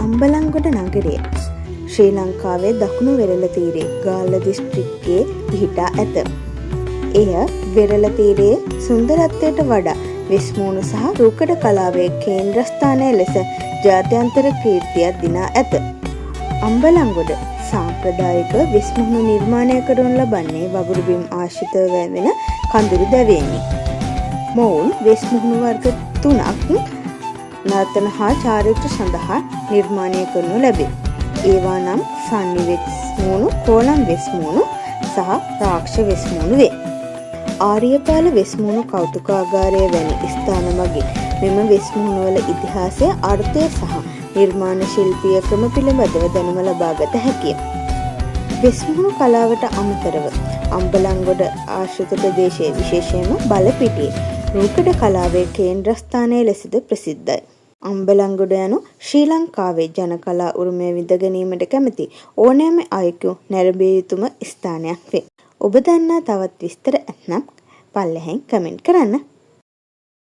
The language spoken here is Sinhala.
අම්බලන්ගොඩ නගරය ශ්‍රී ලංකාවේ දකුණු වෙරළ තීරයේ ගාල්ල දිස්ත්‍රික්කයේ පිහිටා ඇත. එය වෙරළ තීරයේ සුන්දරත්වයට වඩා වෙස්මුණු සහ රූකඩ කලාවේ කේන්ද්‍රස්ථානය ලෙස ජාත්‍යන්තර කීර්තියක් දිනා ඇත. අම්බලන්ගොඩ සාම්ප්‍රදායික වෙස්මුහුණු නිර්මාණය කරනු ලබන්නේ වගුරු බිම් ආශ්‍රිතව වැවෙන කඳුරු දැවයෙනි. මොවුන් වෙස්මුහුණු වර්ග 3ක් නර්තන හා චාරිත්‍ර සඳහා නිර්මාණය කරනු ලැබේ. ඒවා නම් සන්නි වෙස්මුණු, කෝලම් වෙස්මුණු සහ රාක්ෂ වෙස්මුණු වේ. ආර්යපාල වෙස්මුණු කෞතුකාගාරය වැනි ස්ථාන මගින් මෙම වෙස්මුණු වල ඉතිහාසය, අර්ථය සහ නිර්මාණ ශිල්පීය ක්‍රම පිළිබඳව දැනුම ලබාගත හැකිය. වෙස්මුණු කලාවට අමතරව අම්බලන්ගොඩ ආශ්‍රිත ප්‍රදේශයේ විශේෂයෙන්ම බලපිටියේ රූකඩ කලාවේ කේන්ද්‍රස්ථානය ලෙසද ප්‍රසිද්ධයි. අම්බලන්ගොඩ යනු ශ්‍රී ලංකාවේ ජන කලා උරුමය විඳ ගැනීමට කැමති ඕනෑම අයෙකු නැරඹිය යුතුම ස්ථානයක් වේ. ඔබ දන්නා තවත් විස්තර ඇතනම් පල්ලෙහෙන් කමෙන්ට් කරන්න.